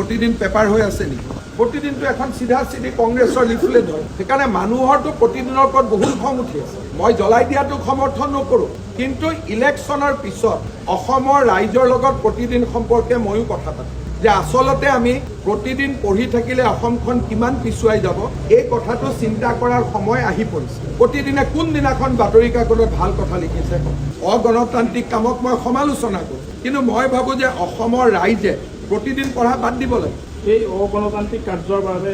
প্ৰতিদিন paper হৈ আছে নেকি? প্ৰতিদিনটো এখন চিধা চিধি কংগ্ৰেছৰ লিফলেট হয়। সেইকাৰণে মানুহৰতো প্ৰতিদিনৰ ওপৰত বহুত খং উঠি আছে। মই জ্বলাই দিয়াটোক সমৰ্থন নকৰোঁ, কিন্তু ইলেকশ্যনৰ পিছত অসমৰ ৰাইজৰ লগত প্ৰতিদিন সম্পৰ্কে ময়ো কথা পাতোঁ যে আচলতে আমি প্ৰতিদিন পঢ়ি থাকিলে অসমখন কিমান পিছুৱাই যাব, এই কথাটো চিন্তা কৰাৰ সময় আহি পৰিছে। প্ৰতিদিনে কোনদিনাখন বাতৰি কাকতত ভাল কথা লিখিছে, অগণতান্ত্ৰিক কামক মই সমালোচনা কৰোঁ, কিন্তু মই ভাবোঁ যে অসমৰ ৰাইজে প্ৰতিদিন পঢ়া বাদ দিব লাগে। এই অগণতান্ত্ৰিক কাৰ্যৰ বাবে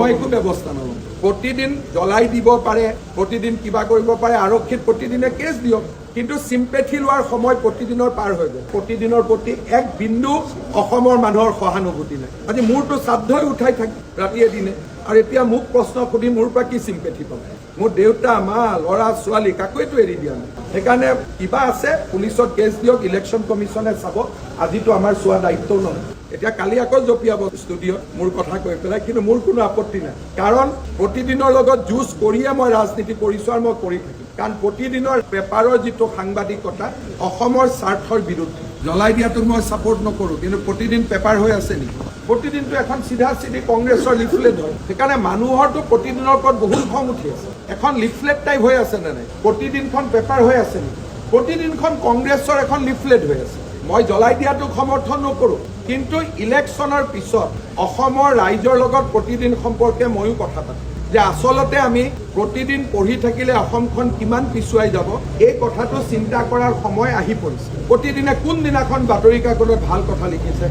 মই একো ব্যৱস্থা নলওঁ। প্ৰতিদিন জ্বলাই দিব পাৰে, প্ৰতিদিন কিবা কৰিব পাৰে, আৰক্ষীত প্ৰতিদিনে কেছ দিয়ক, কিন্তু চিম্পেথি লোৱাৰ সময় প্ৰতিদিনৰ পাৰ হৈ গ'ল। প্ৰতিদিনৰ প্ৰতি এক বিন্দু অসমৰ মানুহৰ সহানুভূতি নাই। আজি মোৰতো শ্ৰাদ্ধই উঠাই থাকে ৰাতিয়ে দিনে, আৰু এতিয়া মোক প্ৰশ্ন সুধি মোৰ পৰা কি চিম্পেথি পাব? মোৰ দেউতা, মা, ল'ৰা ছোৱালী কাকোৱেতো এৰি দিয়া নাই। সেইকাৰণে কিবা আছে পুলিচত কেছ দিয়ক, ইলেকশ্যন কমিশ্যনে চাব। আজিতো আমাৰ চোৱা দায়িত্বও নহয়। এতিয়া কালি আকৌ জঁপিয়াব ষ্টুডিঅ'ত মোৰ কথা কৈ পেলাই, কিন্তু মোৰ কোনো আপত্তি নাই, কাৰণ প্ৰতিদিনৰ লগত যুঁজ কৰিয়ে মই ৰাজনীতি কৰিছোঁ আৰু মই কৰি থাকিম। কাৰণ প্ৰতিদিনৰ পেপাৰৰ যিটো সাংবাদিকতা অসমৰ স্বাৰ্থৰ বিৰুদ্ধে। জ্বলাই দিয়াটোক মই ছাপোৰ্ট নকৰোঁ, কিন্তু প্ৰতিদিন পেপাৰ হৈ আছে নেকি? প্ৰতিদিনটো এখন চিধা চিধি কংগ্ৰেছৰ লিফলেট হয়। সেইকাৰণে মানুহৰতো প্ৰতিদিনৰ ওপৰত বহুত খং উঠি আছে। এখন লিফলেট টাইপ হৈ আছে নে নাই? প্ৰতিদিনখন পেপাৰ হৈ আছে নেকি? প্ৰতিদিনখন কংগ্ৰেছৰ এখন লিফলেট হৈ আছে। মই জ্বলাই দিয়াটোক সমৰ্থন নকৰোঁ, কিন্তু ইলেকশ্যনৰ পিছত অসমৰ ৰাইজৰ লগত প্ৰতিদিন সম্পৰ্কে ময়ো কথা পাতোঁ যে আচলতে আমি প্ৰতিদিন পঢ়ি থাকিলে অসমখন কিমান পিছুৱাই যাব, এই কথাটো চিন্তা কৰাৰ সময় আহি পৰিছে। প্ৰতিদিনে কোনদিনাখন বাতৰি কাকতত ভাল কথা লিখিছে,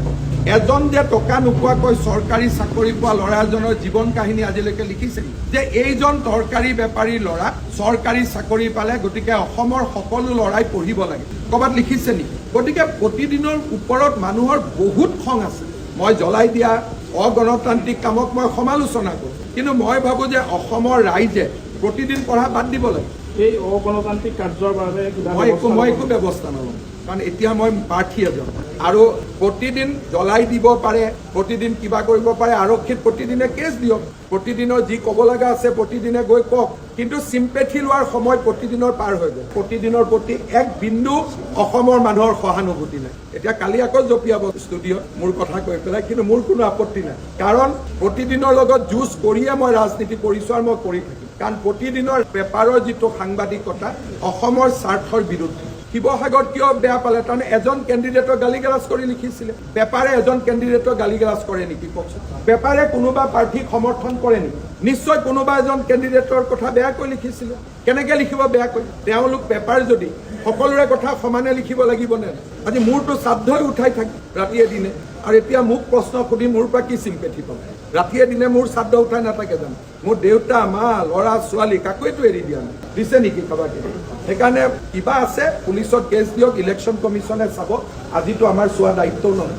এজন যে টকা নোপোৱাকৈ চৰকাৰী চাকৰি পোৱা ল'ৰা এজনৰ জীৱন কাহিনী আজিলৈকে লিখিছে যে এইজন তৰকাৰী বেপাৰী ল'ৰা চৰকাৰী চাকৰি পালে, গতিকে অসমৰ সকলো ল'ৰাই পঢ়িব লাগে, ক'ৰবাত লিখিছে নেকি? গতিকে প্ৰতিদিনৰ ওপৰত মানুহৰ বহুত খং আছে। মই জ্বলাই দিয়া অগণতান্ত্ৰিক কামক মই সমালোচনা কৰোঁ, কিন্তু মই ভাবোঁ যে অসমৰ ৰাইজে প্ৰতিদিন পঢ়া বাদ দিব লাগে। এই অগণতান্ত্ৰিক কাৰ্যৰ বাবে মই একো ব্যৱস্থা নলওঁ, কাৰণ এতিয়া মই প্ৰাৰ্থী এজন, আৰু প্ৰতিদিন জ্বলাই দিব পাৰে, প্ৰতিদিন কিবা কৰিব পাৰে, আৰক্ষীত প্ৰতিদিনে কেছ দিয়ক, প্ৰতিদিনৰ যি ক'ব লগা আছে প্ৰতিদিনে গৈ কওক, কিন্তু চিম্পেথি লোৱাৰ সময় প্ৰতিদিনৰ পাৰ হৈ গ'ল। প্ৰতিদিনৰ প্ৰতি এক বিন্দু অসমৰ মানুহৰ সহানুভূতি নাই। এতিয়া কালি আকৌ জঁপিয়াব ষ্টুডিঅ'ত মোৰ কথা কৈ পেলাই, কিন্তু মোৰ কোনো আপত্তি নাই, কাৰণ প্ৰতিদিনৰ লগত যুঁজ কৰিয়ে মই ৰাজনীতি কৰিছোঁ আৰু মই কৰি থাকিম। কাৰণ প্ৰতিদিনৰ পেপাৰৰ যিটো সাংবাদিকতা অসমৰ স্বাৰ্থৰ বিৰুদ্ধে। শিৱসাগৰত কিয় বেয়া পালে? তাৰমানে এজন কেণ্ডিডেটক গালি গালাজ কৰি লিখিছিলে। পেপাৰে এজন কেণ্ডিডেটক গালি গালাজ কৰে নেকি কওকচোন? পেপাৰে কোনোবা প্ৰাৰ্থীক সমৰ্থন কৰে নেকি? নিশ্চয় কোনোবা এজন কেণ্ডিডেটৰ কথা বেয়াকৈ লিখিছিলে। কেনেকৈ লিখিব বেয়াকৈ? তেওঁলোক পেপাৰ যদি সকলোৰে কথা সমানে লিখিব লাগিবনে? আজি মোৰতো শ্ৰাদ্ধই উঠাই থাকে ৰাতিয়ে দিনে, আৰু এতিয়া মোক প্ৰশ্ন সুধি মোৰ পৰা কি চিম্পেথি পাব? ৰাতিয়ে দিনে মোৰ শ্ৰাদ্ধ উঠাই নাথাকে জানো? মোৰ দেউতা, মা, ল'ৰা ছোৱালী কাকোৱেতো এৰি দিয়া নাই। দিছে নেকি কাৰোবাকে? সেইকাৰণে কিবা আছে পুলিচত কেছ দিয়ক, ইলেকশ্যন কমিশ্যনে চাব। আজিতো আমাৰ চোৱা দায়িত্বও নহয়।